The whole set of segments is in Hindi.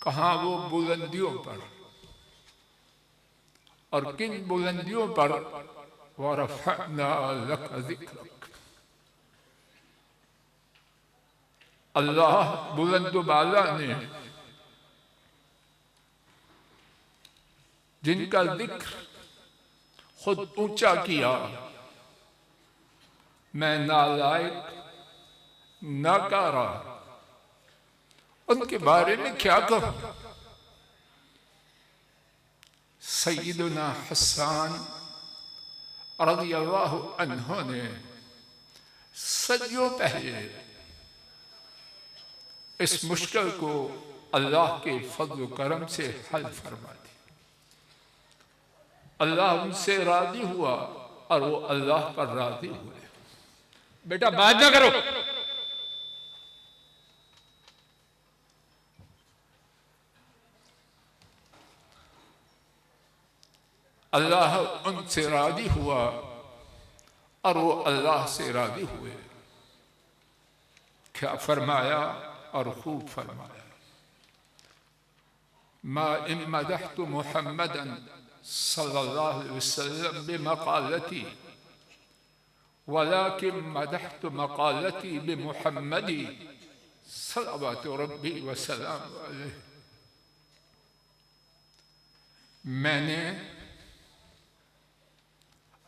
कहाँ वो बुलंदियों पर, और किन बुलंदियों पर, वरफ़अना लक ज़िक्रक, अल्लाह बुलंद बाला ने जिनका जिक्र खुद ऊंचा किया, मैं नालायक नाकारा उनके बारे में क्या कहूं। सैयदना हसन रज़ियल्लाहु अन्हु ने सदियों पहले इस मुश्किल को अल्लाह के फज़्ल करम से हल फरमा दी। अल्लाह उनसे राजी हुआ और वो अल्लाह पर राजी हुए। बेटा बात ना करो, अल्लाह उनसे राजी हुआ और वो अल्लाह से राजी हुए। क्या फरमाया और खूब फरमाया, मा इन मदहतु मुहम्मदन सल्लल्लाहु अलैहि वसल्लम बिमक़ालती वलाकिन मदहतु मक़ालती बिमुहम्मदी सल्लल्लाहु रब्बी व सलामुहु अलैहि। मैंने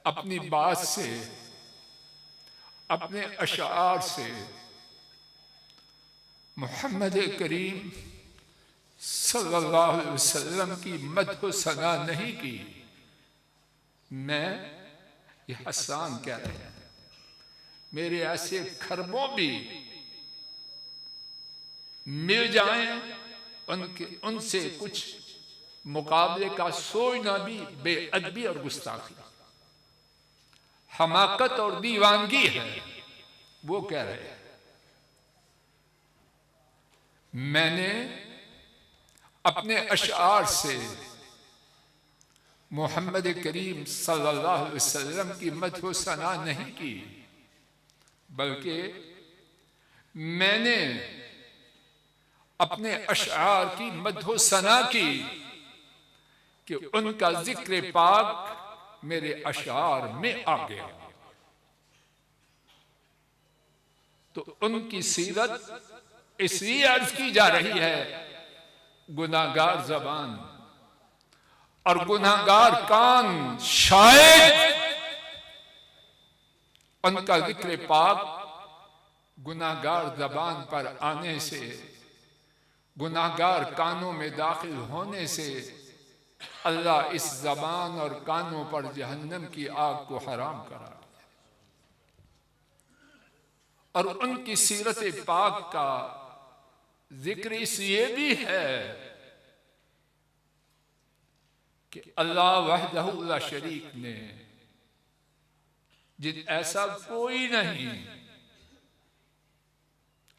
अपनी बात से, अपने अशार से मोहम्मद करीम सल्लल्लाहु अलैहि वसल्लम की मदह सना नहीं की। मैं ये हसन कह रहे हैं, मेरे ऐसे खरबों भी मिल जाएं उनके, उनसे कुछ मुकाबले का सोचना भी बेअदबी और गुस्ताखी, हमाकत और दीवानगी है। वो कह रहे हैं, मैंने अपने अशार से मोहम्मद करीम सल्लल्लाहु अलैहि वसल्लम की मदह सना नहीं की, बल्कि मैंने अपने अशार की मदह सना की कि उनका जिक्र पाक मेरे अशार में आ गया। तो उनकी सीरत इसलिए अर्ज की जा रही है, गुनाहगार जबान और गुनाहगार कान शायद उनका जिक्र पाक गुनाहगार जबान पर आने से, गुनाहगार कानों में दाखिल होने से अल्लाह इस जबान और कानों पर जहन्नम की आग को हराम करा दिया। और उनकी सीरत पाक का जिक्र इसलिए भी है कि अल्लाह वहदहु ला शरीक ने, जिन ऐसा कोई नहीं,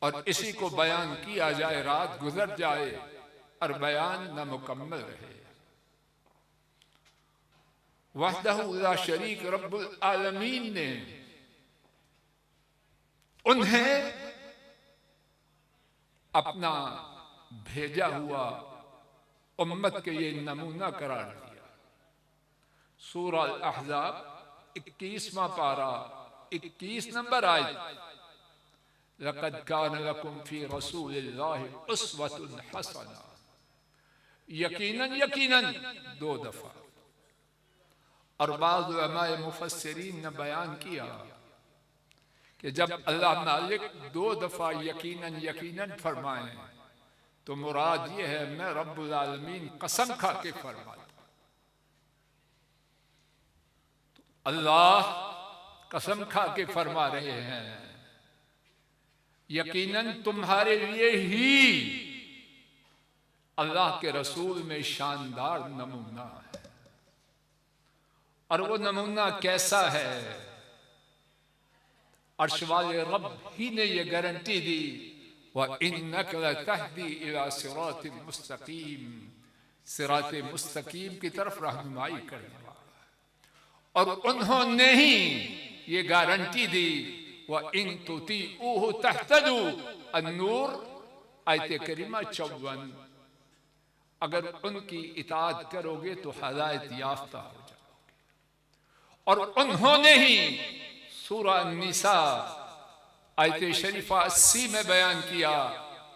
और इसी को बयान किया जाए, रात गुजर जाए और बयान न मुकम्मल रहे। वहदहु ला शरीक रब्बुल आलमीन ने उन्हें अपना भेजा हुआ उम्मत के ये नमूना करार दिया। सूरह अल-अहज़ाब 21वां पारा 21 नंबर आयत, लक़द कान लकुम फी रसूलिल्लाहि उस्वतुन हसना, यकीनन यकीनन 2 दफा। और बाज़ उलमाए मुफस्सिरीन ने बयान किया कि जब अल्लाह मालिक 2 दफा यकीनन यकीनन फरमाए तो मुराद ये है, मैं रब्बुल आलमीन कसम खा के फरमाता। तो अल्लाह कसम खा के फरमा रहे हैं, यकीनन तुम्हारे लिए ही अल्लाह के रसूल में शानदार नमूना है। और वो नमूना कैसा है? अर्श वाले रब ही ने ये गारंटी दी, व इन्नक लतहदी इला सिरातिल मुस्तकीम, सिरात मुस्तकीम की तरफ रहनुमाई करने वाला। और उन्होंने ही ये गारंटी दी, व इन तुतीऊहु तहतदू, अन-नूर आयत करीमा 54, अगर उनकी इताअत करोगे तो हिदायत याफ्ता हो जाओगे। और उन्होंने ही सूरा निसा आयत शरीफा 80 में बयान किया,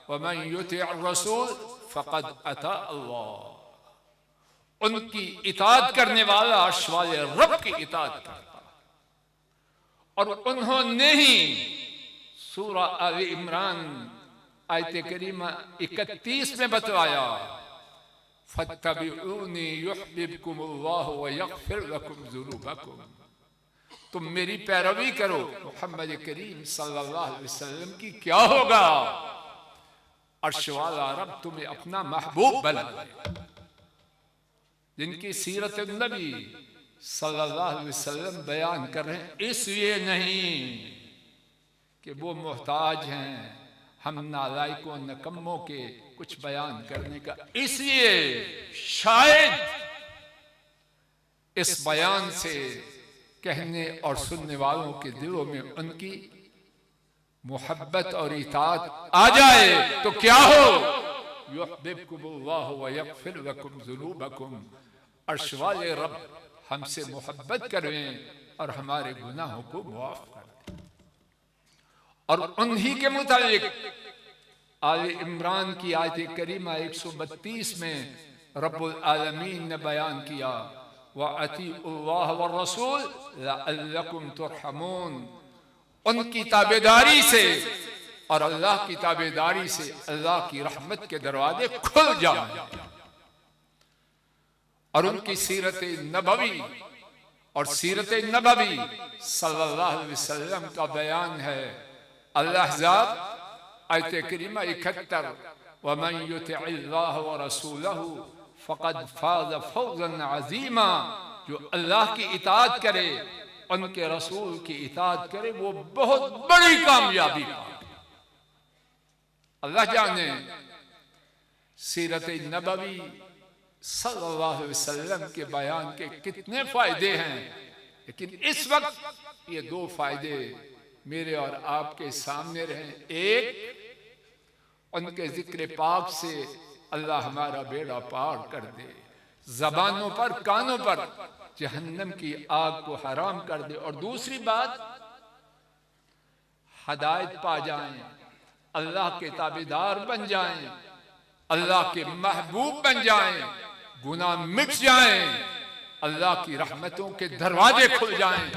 वमन युति रसूल फक़द अता अल्लाह। उनकी इताअत करने वाला अर्श वाले रब की इताअत करता। और उन्होंने ही सूरा आले इमरान आयत करीमा 31 में बतलाया, फत्तबिऊनी युहब्बिबकुमुल्लाहु व यग़फिर लकुम ज़ुनूबकुम। तुम मेरी पैरवी करो मोहम्मद करीम सल्लल्लाहु अलैहि वसल्लम की, क्या होगा? अर्श वाला रब तुम्हें अपना महबूब बना दे। जिनकी सीरत नबी सल्लल्लाहु अलैहि वसल्लम बयान कर रहे हैं, इसलिए नहीं कि वो मोहताज हैं हम नालायकों नकम्मों के कुछ बयान करने का, इसलिए शायद इस बयान से कहने और सुनने वालों के दिलों में उनकी मोहब्बत और इताअत आ जाए। तो क्या हो, युहब्बिबकुमुल्लाहु व यग़फिर लकुम ज़ुनूबकुम। अर्श वाले रब हमसे मोहब्बत करें और हमारे गुनाहों को माफ कर दें। और उन्हीं के मुतालिक आले इमरान की आयत करीमा 132 में रब्बुल आलमीन ने बयान किया, व अतीउल्लाह व रसूल लअल्लकुम तुरहमून। उनकी ताबेदारी से और अल्लाह की ताबेदारी से अल्लाह की रहमत के दरवाजे खुल जाएं। और उनकी सीरत नबवी और सीरत नबवी सल्लल्लाहु अलैहि वसल्लम का बयान है। अल-अहज़ाब आयत करीमा 71, वमन युतिइल्लाह व रसूलहु फ़क़द फ़ाज़ फ़ौज़न अज़ीमा। जो अल्लाह की इताअत करे, उनके रसूल की इताअत करे, वो बहुत बड़ी कामयाबी पाए। अल्लाह जाने सीरत नबवी सल्लल्लाहु अलैहि वसल्लम के बयान के कितने फायदे हैं, लेकिन इस वक्त ये दो फायदे मेरे और आपके सामने रहें। एक, उनके जिक्र पाक से अल्लाह हमारा बेड़ा पार कर दे, जबानों पर कानों पर जहन्नम की आग को हराम कर दे। और दूसरी बात, हदायत पा जाएं, अल्लाह के ताबेदार बन जाएं, अल्लाह के महबूब बन जाएं, गुनाह मिट जाएं, अल्लाह की रहमतों के दरवाजे खुल जाएं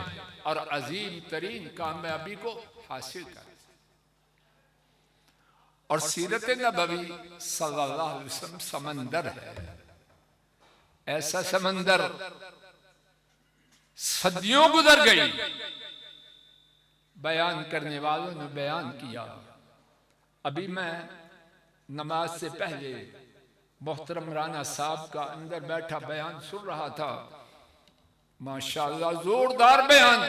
और अजीम तरीन कामयाबी को हासिल करें। और सीरत नबवी सल्लल्लाहु अलैहि वसल्लम समंदर है, ऐसा समंदर सदियों गुजर गई, बयान करने वालों ने बयान किया। अभी मैं नमाज से पहले मोहतरम राना साहब का अंदर बैठा बयान सुन रहा था, माशाअल्लाह जोरदार बयान,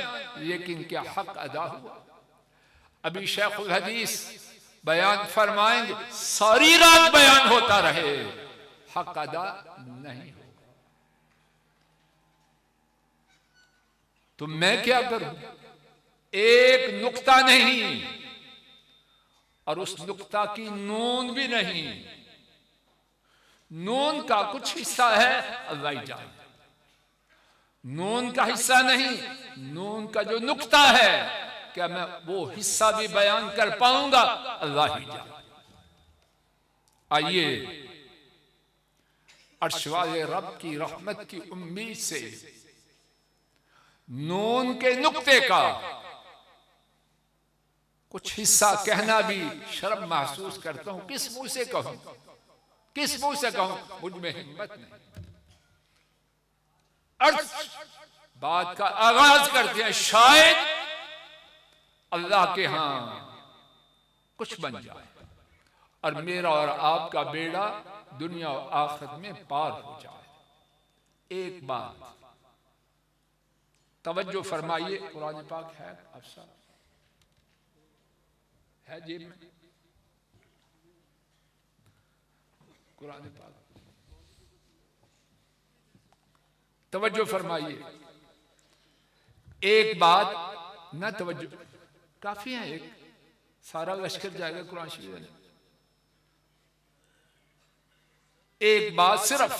लेकिन क्या हक अदा हुआ? अभी शेखुल हदीस बयान फरमाएंगे, सारी रात बयान होता रहे, हक अदा नहीं होगा। तो मैं क्या करूं? एक नुक्ता नहीं, और उस नुक्ता की नून भी नहीं। नून का कुछ हिस्सा है, अल्लाह ही जाने। नून का हिस्सा नहीं, नून का जो नुक्ता है, क्या मैं वो हिस्सा भी बयान कर पाऊंगा? अल्लाह ही जाने। आइए अर्श वाले रब की रहमत की उम्मीद से नून के नुक्ते का कुछ हिस्सा कहना भी शर्म महसूस करता हूं। किस मुंह से कहूं, किस मुंह से कहूं? मुझ में हिम्मत नहीं। अर्श बात का आगाज करते हैं, शायद अल्लाह के यहां कुछ बन जाए और मेरा और आपका बेड़ा दुनिया और आखिरत में पार हो जाए। एक बात तवज्जो फरमाइए, कुरान पाक है अफसर है जेब में, कुरान पाक तवज्जो फरमाइए। एक बात ना तवज्जो काफी है, एक सारा लश्कर जाएगा कुरान शरीफ में। एक बात सिर्फ,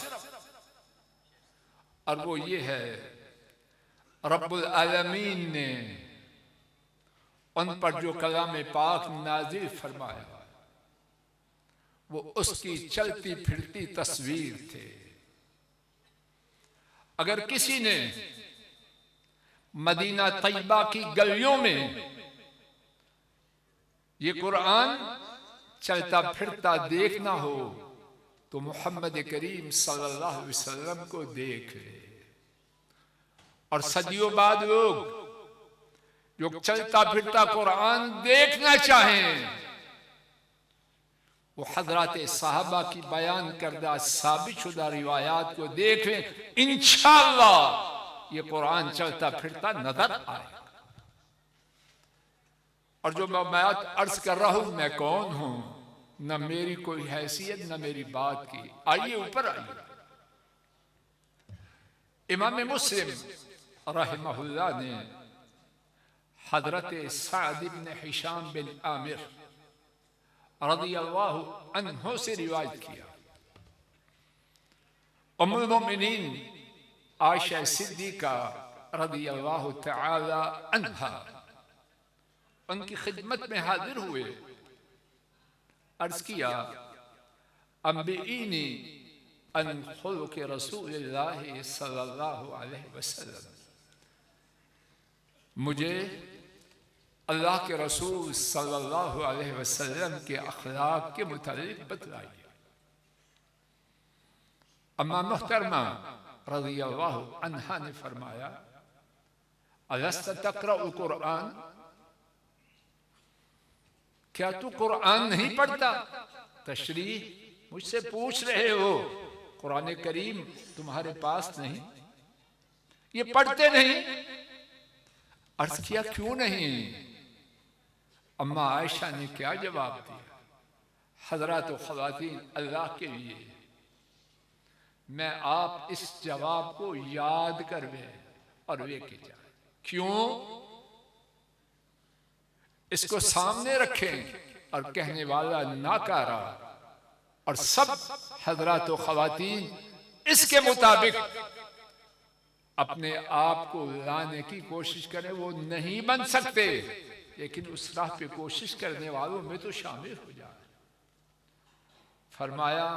और वो ये है रब्बुल आलमीन ने उन पर जो कलाम पाक नाजिल फरमाया वो उसकी चलती फिरती तस्वीर थे। अगर किसी ने मदीना तैयबा की गलियों में ये कुरान चलता फिरता देखना हो तो मोहम्मद करीम सल्लल्लाहु अलैहि वसल्लम को देख ले। और सदियों बाद लोग जो चलता फिरता कुरान देखना चाहें वो हजरत साहबा की बयान करदा साबित शुदा रिवायात को देखें, इंशाअल्लाह ये कुरान चलता फिरता नजर आएगा। और जो मैं बात अर्ज कर रहा हूं, मैं कौन हूं, न मेरी कोई हैसियत न मेरी बात की। आइए ऊपर आइए। इमाम मुस्लिम रहमहुल्लाह ने हजरत सअद इब्न हिशाम बिन आमिर रज़ियल्लाहु अन्हु से रिवायत किया। उम्मुल मोमिनीन आयशा सिद्दीका रज़ियल्लाहु तआला अन्हा उनकी खिदमत में हाजिर हुए। अर्ज किया, अंबिईनी अन खुलुक़ रसूलिल्लाहि सल्लल्लाहु अलैहि वसल्लम, मुझे अल्लाह के रसूल सल्लल्लाहु अलैहि वसल्लम के अखलाक के मुतालिक बतलाइए। अम्मा मुहतरमा रज़ियल्लाहु अन्हा ने फरमाया, अलस्त तक़रअुल कुरान, क्या तू कुरान नहीं पढ़ता? तशरीह मुझसे पूछ रहे हो, कुरान करीम तुम्हारे पास नहीं, ये पढ़ते नहीं? अर्ज किया, क्यों नहीं? अम्मा आयशा ने क्या जवाब दिया, हजरात व ख़वातीन, अल्लाह के लिए मैं आप इस जवाब को याद करवे और वे के जाए। क्यों? इसको सामने रखें और कहने वाला नाकारा और सब हजरात व ख़वातीन इसके मुताबिक अपने आप को लाने की कोशिश करें। वो नहीं बन सकते, लेकिन उस राह पे कोशिश करने वालों में तो शामिल हो जाए। फरमाया,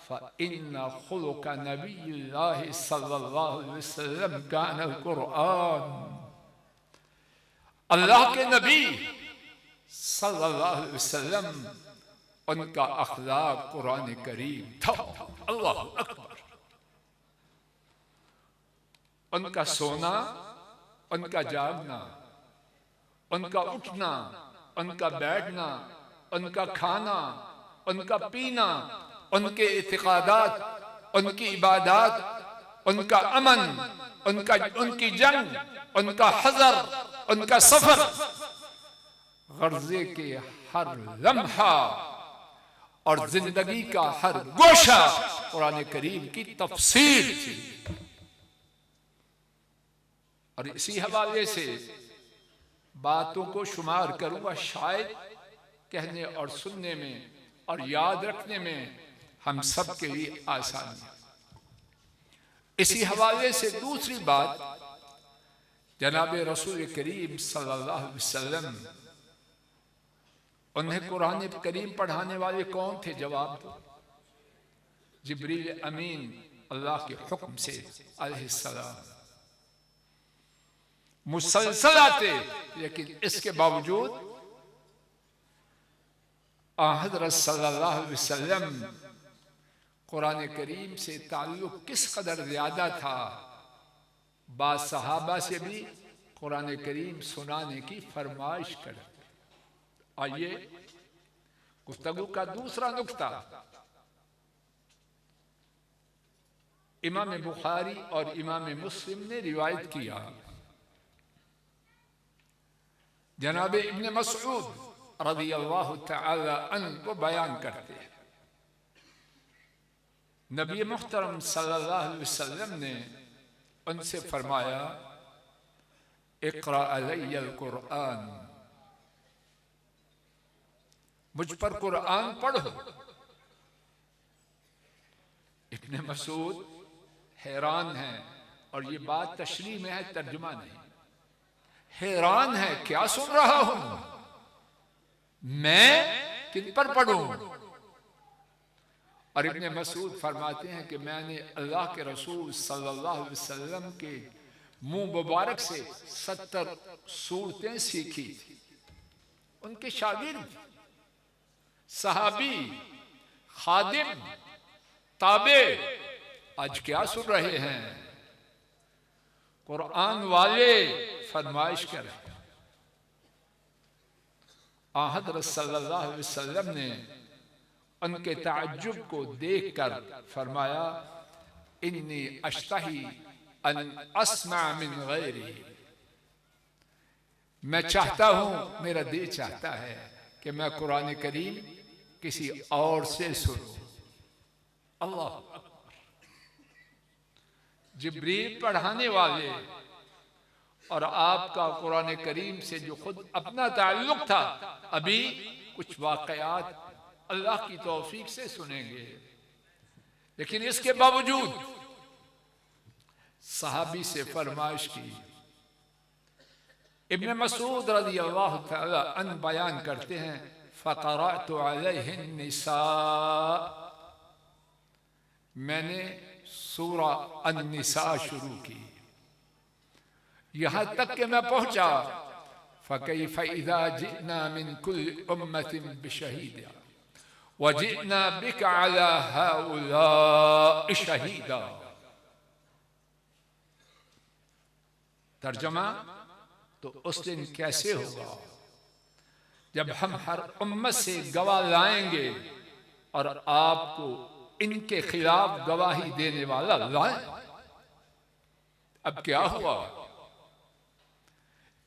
फ़इन्ना खुलुक़ नबिय्यिल्लाहि सल्लल्लाहु अलैहि वसल्लम कानल कुरान, अल्लाह के नबी सल्लल्लाहु अलैहि वसल्लम उनका अखलाक कुरान करीम था। अल्लाह अकबर। उनका सोना, उनका जागना, उनका उठना, उनका बैठना, उनका खाना, उनका पीना, उनके इतिकादात, उनकी इबादत, उनका अमन, उनकी जंग, उनका हज़र, उनका सफर, गर्जे के हर लम्हा और जिंदगी का हर गोशा कुरान करीम की तफसीर थी। और इसी हवाले से बातों को शुमार करूंगा, शायद कहने और सुनने में और याद रखने में हम सब के लिए आसानी। इसी हवाले से दूसरी बात, जनाब रसूल करीम सल्लल्लाहु अलैहि वसल्लम, उन्हें कुरान करीम पढ़ाने वाले कौन थे? जवाब दो। जिब्रील अमीन अल्लाह के हुक्म से अलैहिस्सलाम मुसलसल आते, लेकिन इसके बावजूद हज़रत सल्लल्लाहु अलैहि वसल्लम कुरान करीम से ताल्लुक़ किस कदर ज़्यादा था, बाद सहाबा से भी कुरान करीम सुनाने की फरमाइश करते। आइए गुफ्तगू का दूसरा नुक्ता, इमाम बुखारी और इमाम मुस्लिम ने रिवायत किया, जनाब इब्न मसऊद रज़ियल्लाहु तआला अन्हु बयान करते हैं, नबी मुहतरम सल्लल्लाहु अलैहि वसल्लम ने उनसे फरमाया, इक़रा अलैयल कुरान, मुझ पर कुरान पढ़ो। इब्न मसूद हैरान हैं, और ये बात तशरीह में है, तर्जुमा नहीं। हैरान है, क्या सुन रहा हूं मैं, किन पर पढ़ूं? और इब्न मसूद फरमाते हैं कि मैंने अल्लाह के रसूल सल्लल्लाहु अलैहि वसल्लम के मुंह मुबारक से 70 सूरतें सीखी थी। उनके शागिर्द, सहाबी, खादिम, ताबे आज क्या सुन रहे हैं? कुरान वाले फरमाइश कर रहे हैं। हज़रत सल्लल्लाहु अलैहि वसल्लम ने उनके ताज्जुब को देखकर फरमाया, इन्नी अश्तही अन अस्मा मिन गैरी, मैं चाहता हूं, मेरा दिल चाहता है कि मैं कुरान करीम किसी और से सुनूं। अल्लाह, जिब्रील पढ़ाने वाले और आपका कुरान करीम से जो खुद अपना ताल्लुक था, अभी कुछ वाकयात अल्लाह की तौफीक से सुनेंगे। लेकिन इसके बावजूद सहाबी से फरमाइश की। इब्न मसूद रज़ी अल्लाह तआला अन्हु बयान करते हैं, फ़क़रअतु अलैहिन निसा, मैंने सूरा अन-निसा शुरू की, यहां तक कि मैं पहुंचा फ़कैफ़ इज़ा जिअना मिन कुल्लि उम्मतिन बिशहीद व जिअना बिका अला हाउलाइ शहीदा। तर्जुमा, तो उस दिन कैसे होगा जब हम हर उम्मत से गवाह लाएंगे और आपको इनके खिलाफ गवाही देने वाला लाए। अब क्या हुआ?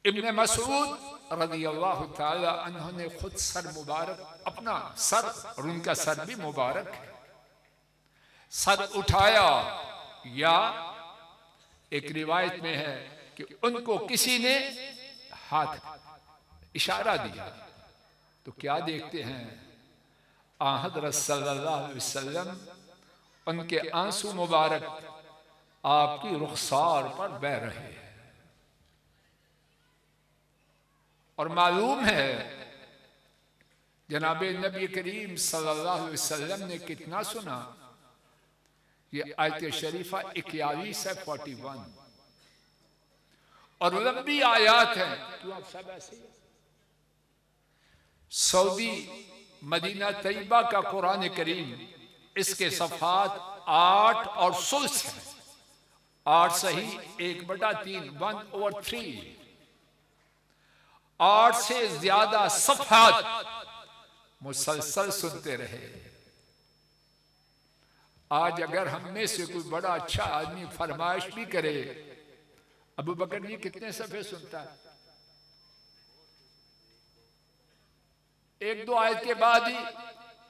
इब्न मसूद रज़ियल्लाहु ताला अन्हु ने खुद सर मुबारक, अपना सर और उनका सर भी मुबारक है, सर उठाया, या एक रिवायत में है कि उनको किसी ने हाथ इशारा दिया। तो क्या देखते हैं, हज़रत सल्लल्लाहु अलैहि वसल्लम, उनके आंसू मुबारक आपकी रुखसार पर बह रहे हैं। और मालूम है जनाबे नबी करीम सल्लल्लाहु अलैहि वसल्लम ने कितना सुना। ये आयत शरीफा 21 है, 41, और लंबी आयात है। क्यों आप सब ऐसे? सऊदी मदीना तैयबा का कुरान करीम, इसके सफ़ात 8 और सुल्स है, 8 सही 1/3, 1/3, 8 से ज्यादा सफ़ात मुसलसल सुनते रहे। आज अगर हम में से कोई बड़ा अच्छा आदमी फरमाइश भी करे, अबू बकर जी कितने सफ़े सुनता है? 1-2 आयत के बाद ही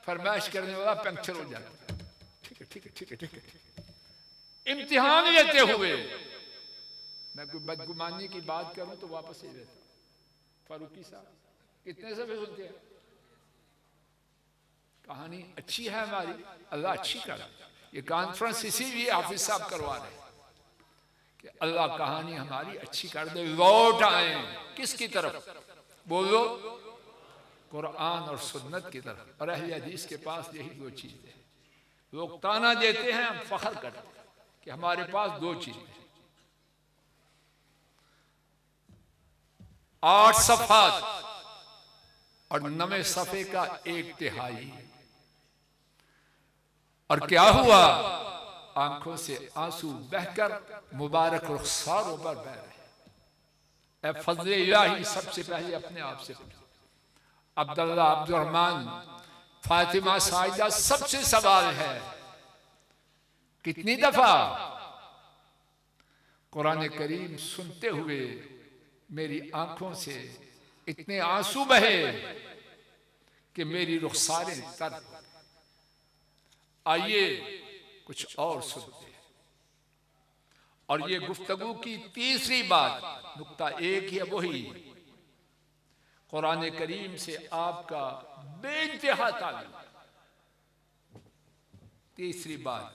फरमाइश करने वाला पंक्चर हो जाता है। ठीक है, ठीक है, ठीक है, ठीक है। इम्तिहान लेते हुए मैं कोई बदगुमानी की बात करूं तो वापस ही लेता। फारूकी साहब कितने सफ़े सुनते हैं? कहानी अच्छी है हमारी, अल्लाह अच्छी कर। ये कॉन्फ्रेंस इसीलिए हाफिज साहब करवा रहे हैं कि अल्लाह कहानी हमारी अच्छी कर दे, लौट आए किसकी तरफ? बोलो, कुरान और सुन्नत की तरफ। और अहले हदीस के पास यही 2 चीजें हैं। लोग ताना देते हैं, हम फख्र करते हैं कि हमारे पास 2 चीजें हैं। 8 सफ़ात और 9वें सफ़े का 1/3। और क्या हुआ? आंखों से आंसू बहकर मुबारक रुखसारों पर बह रहे। ए फज़्ल इलाही, सबसे पहले अपने आप से अब्दुल्ला, अब्दुर्रहमान, फातिमा, साइदा, सबसे सवाल है, कितनी दफा कुरान करीम सुनते हुए मेरी आंखों से इतने आंसू बहे कि मेरी रुखसारें तर। आइए कुछ और सुनते हैं। और ये गुफ्तगू की तीसरी बात, नुक्ता एक ही है, वही कुरान करीम से आपका बेइंतहा ताल्लुक। तीसरी बात,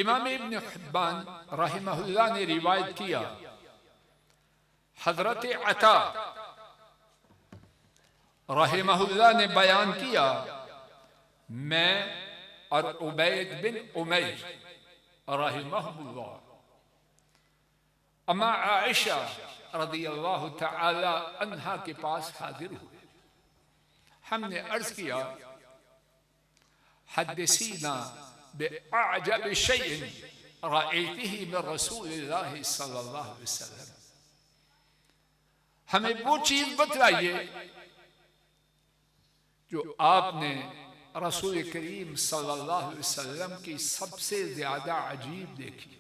इमाम इब्न हिब्बान रहमहुल्लाह ने रिवायत किया, हजरत अता रहमहुल्लाह ने बयान किया, मैं और उबैद बिन उमैर रहमहुल्लाह अम्मा आयशा रज़ियल्लाहु तआला अन्हा के पास हाजिर हुए। हमने अर्ज किया, हद्दिसीना बिअअजब शैइन रअयतिही मिन रसूलिल्लाह सल्लल्लाहु अलैहि वसल्लम, हमें वो चीज बतलाइए जो आपने रसूल करीम सल्लल्लाहु अलैहि वसल्लम की सबसे ज्यादा अजीब देखी।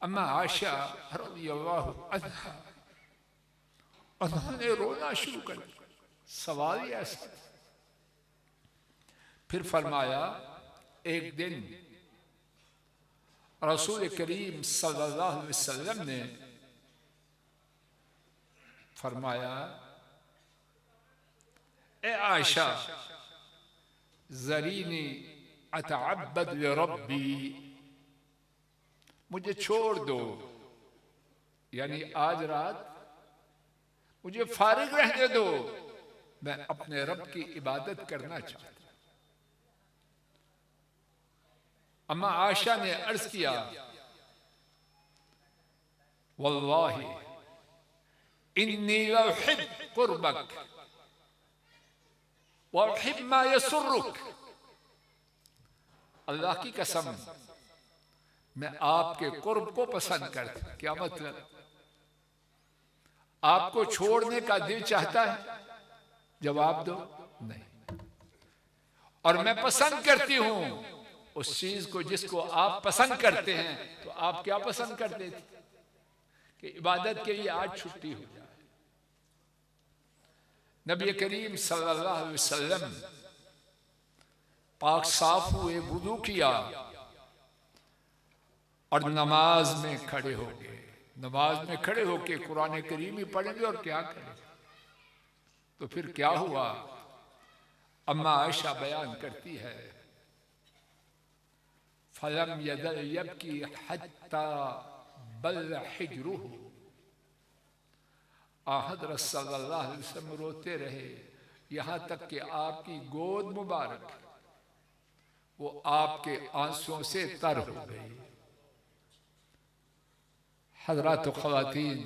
अम्मा आयशा रज़ियल्लाहु अन्हा उन्होंने रोना शुरू कर दिया। सवाल ही ऐसा। फिर फरमाया, एक दिन रसूल करीम सल्लल्लाहु अलैहि वसल्लम ने फरमाया, ए आयशा ज़रीनी अतअब्बद लिरब्बी, मुझे छोड़ दो, यानी आज रात मुझे फारिग रहने दो, मैं अपने रब की इबादत करना चाहता। अम्मा आयशा ने अर्ज किया, वल्लाहि इन्नी लउहिब कुर्बक व उहिब मा यसुर्रुक, अल्लाह की कसम मैं आपके कुर्ब को पसंद करता। क्या मतलब? आपको छोड़ने का दिल चाहता है? जवाब दो, नहीं। और मैं पसंद करती हूं उस चीज को जिसको आप पसंद करते हैं। तो आप क्या पसंद करते थे? कि इबादत के लिए आज छुट्टी हो जाए। नबी करीम सल्लल्लाहु अलैहि वसल्लम पाक साफ हुए, वुदू किया और नमाज में खड़े हो गए। नमाज में खड़े होके कुरान करीम ही पढ़ेंगे और क्या करेंगे? तो फिर क्या हुआ? अम्मा आयशा बयान करती है, फलम यज़ल यबकी हत्ता बल्ल हिज्रुहु, हज़रत सल्लल्लाहु अलैहि वसल्लम रोते रहे यहां तक कि आपकी गोद मुबारक वो आपके आंसुओं से तर हो गई। हज़रात ख़वातीन,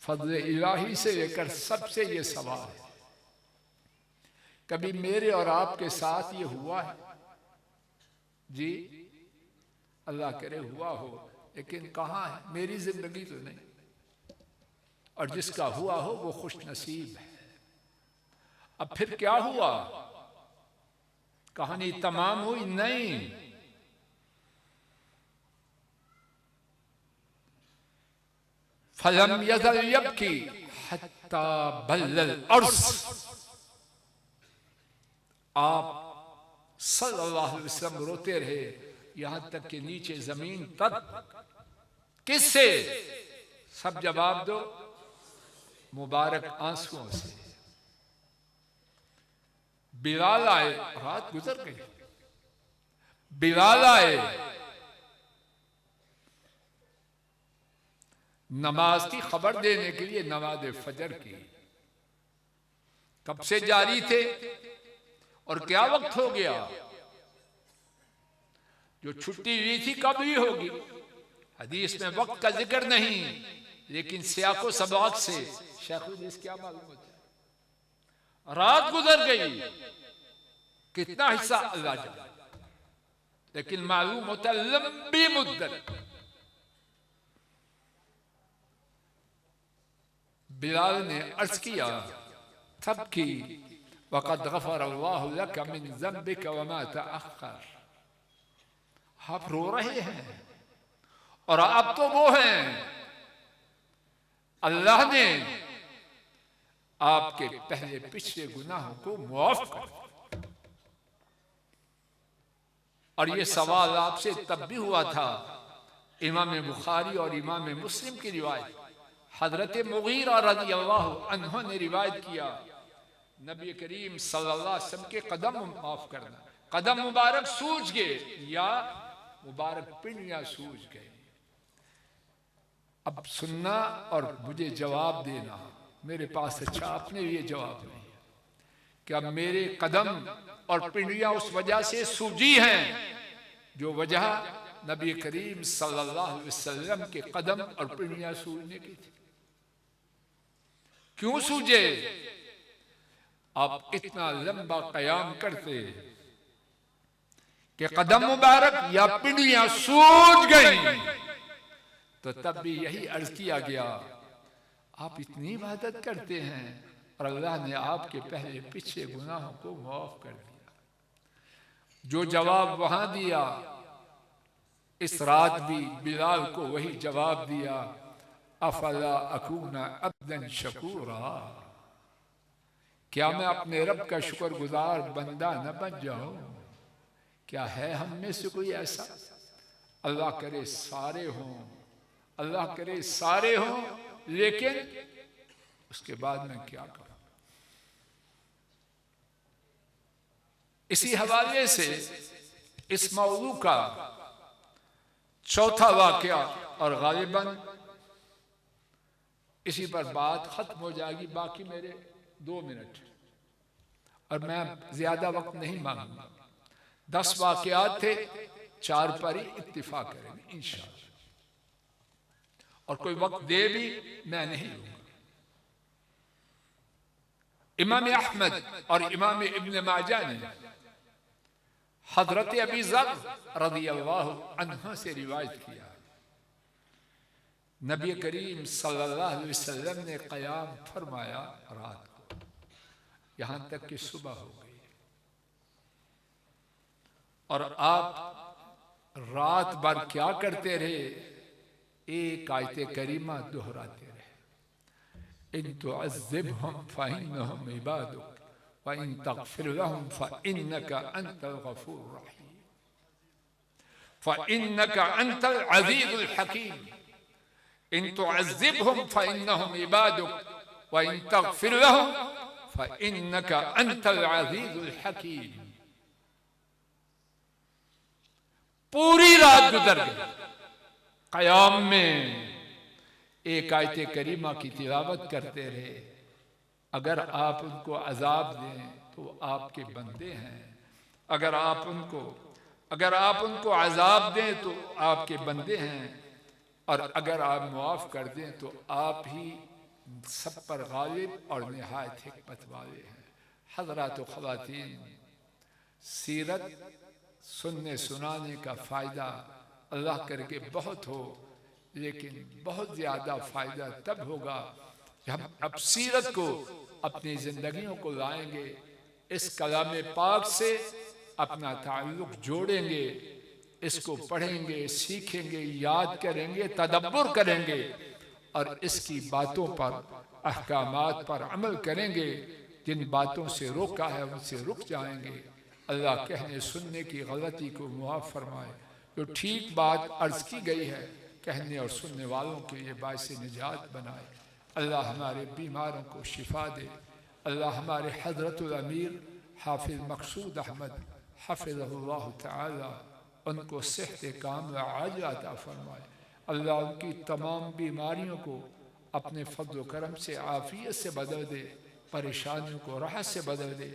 फज़ल इलाही से लेकर सबसे ये सवाल है, कभी मेरे और आपके साथ ये हुआ है? जी अल्लाह करे हुआ हो, लेकिन कहाँ है? मेरी जिंदगी तो नहीं। और जिसका हुआ हो वो खुश नसीब है। अब फिर क्या हुआ? कहानी तमाम हुई? नहीं। फलम यज़ल यबकी हत्ता बल्लल अर्ज़, आप सल्लल्लाहु अलैहि वसल्लम रोते रहे यहां तक कि नीचे जमीन तक। किससे? सब जवाब दो, मुबारक आंसुओं से। बिलाल आए, रात गुजर गई, बिलाल आए, नमाज की खबर देने के लिए। नमाज फजर की कब से जारी थे और क्या वक्त हो गया? जो छुट्टी हुई थी कब हुई होगी? हदीस में वक्त का जिक्र नहीं, लेकिन सियाको सबाक से शेखुल हदीस क्या मालूम होता है? रात गुजर गई, कितना हिस्सा अल्लाह जाने, लेकिन मालूम होता लंबी मुद्दत। बिलाल ने अर्ज किया, तबकी वक़द गफ़र अल्लाहु लक मिन ज़ंबिक व मा तअख़्ख़र, आप रो रहे हैं और आप तो वो हैं, अल्लाह ने आपके पहले पिछले गुनाहों को मुआफ कर दिया। और ये सवाल आपसे तब भी हुआ था। इमाम बुखारी और इमाम मुस्लिम की रिवायत, हजरत मुगीरा रज़ियल्लाहु अन्हु ने रिवायत किया, नबी करीम सल्लल्लाहु अलैहि वसल्लम के कदम माफ करना, कदम मुबारक सूज गए या मुबारक पिंडियां सूज गए। अब सुनना और मुझे जवाब देना, मेरे पास अच्छा अपने लिए जवाब नहीं है। क्या मेरे कदम और पिंडियां उस वजह से सूजी हैं जो वजह नबी करीम सल्लल्लाहु अलैहि वसल्लम के कदम और पिंडियां सूजने की थी? क्यों सूजे? आप इतना लंबा कयाम करते कि कदम मुबारक या पिंडियां सूज गई, तो तब भी यही अर्ज किया गया, आप इतनी इबादत करते हैं और अल्लाह ने आपके पहले पीछे गुनाहों को माफ कर दिया। जो जवाब वहां दिया, इस रात भी बिलाल को वही जवाब दिया, अफला अकूना अब्दन शकूरा, क्या मैं अपने रब का शुक्रगुजार बंदा न बन जाऊं? क्या है हम में से कोई ऐसा? अल्लाह करे सारे हों, अल्लाह करे सारे हों, लेकिन उसके बाद मैं क्या करूं? इसी हवाले से इस मौजू का चौथा वाकया, और गालिबन इसी पर बात खत्म हो जाएगी, बाकी मेरे 2 मिनट और मैं ज्यादा वक्त नहीं मांगूंगा। 10 वाकयात थे, 4 पर ही इत्तिफाक करेंगे इंशाअल्लाह, और कोई वक्त दे भी मैं नहीं लूंगा। इमाम अहमद और इमाम इब्न माजा ने हजरत अबी ज़र रज़ियल्लाहु अन्हु से रिवायत किया, नबी करीम सल्लल्लाहु अलैहि वसल्लम ने क़याम फरमाया रात को, यहां तक कि सुबह हो गई, और आप रात भर क्या करते रहे? एक आयत करीमा दोहराते रहे, इन तुअज़्ज़िबहुम फ़इन्नहुम इबादुक व इन तग़फ़िर लहुम फ़इन्नका अंतल गफ़ूरुर रहीम फ़इन्नका अंतल अज़ीज़ुल हकीम। इन तुअज़्ज़िबहुम फ़इन्नहुम इबादुक व इन तग़फ़िर लहुम फ़इन्नका अंतल अज़ीज़ुल हकीम। पूरी रात गुजर गई, क़याम में एक आयत करीमा की तिलावत करते रहे। अगर आप उनको अजाब दें तो आपके बंदे हैं, अगर आप उनको अजाब दें तो आपके बंदे हैं, और अगर आप मुआफ कर दें तो आप ही सब पर गालिब और निहायत हिकमत वाले हैं। हज़रात व ख़वातीन, सीरत सुनने सुनाने का फ़ायदा अल्लाह करके बहुत हो, लेकिन बहुत ज़्यादा फ़ायदा तब होगा जब अब सीरत को अपनी ज़िंदगियों को लाएंगे, इस कलाम पाक से अपना ताल्लुक़ जोड़ेंगे, इसको पढ़ेंगे, सीखेंगे, याद करेंगे, तदब्बुर करेंगे और इसकी बातों पर, अहकामात पर अमल करेंगे। जिन बातों से रोका है उनसे रुक जाएंगे। अल्लाह कहने सुनने की गलती को मुआफ़ फरमाए, जो ठीक बात अर्ज़ की गई है कहने और सुनने वालों के लिए बाइस निजात बनाए। अल्लाह हमारे बीमारों को शिफा दे। अल्लाह हमारे हज़रतुल अमीर हाफिज़ मक़सूद अहमद हफ़िज़हुल्लाह तआला उनको सेहत कामिल आजिल अता फरमाए। अल्लाह उनकी तमाम बीमारियों को अपने फ़ज़्ल व करम से आफ़ियत से बदल दे, परेशानियों को राहत से बदल दे,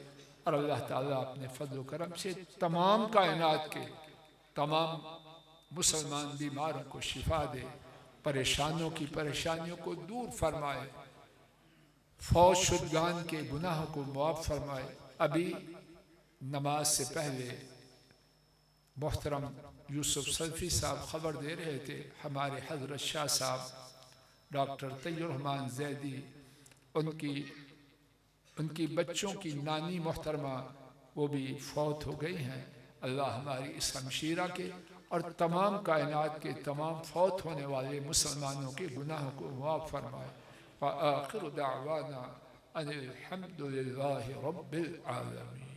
और अल्लाह ताला अपने फ़ज़्ल व करम से तमाम कायनात के तमाम मुसलमान बीमारों को शिफा दे, परेशानियों को दूर फरमाए, फौज शुदगान के गुनाहों को मुआफ़ फरमाए। अभी नमाज से पहले मोहतरम यूसुफ सल्फ़ी साहब ख़बर दे रहे थे, हमारे हज़रत शाह साहब डॉक्टर तैय्युर रहमान ज़ैदी, उनकी बच्चों की नानी मोहतरमा वो भी फौत हो गई हैं। अल्लाह हमारी इस हमशीरा के और तमाम कायनात के तमाम फौत होने वाले मुसलमानों के गुनाहों को मुआफ़ फरमाए। व आखिर दावाना अनिल हम्दुलिल्लाहि रब्बिल आलमीन।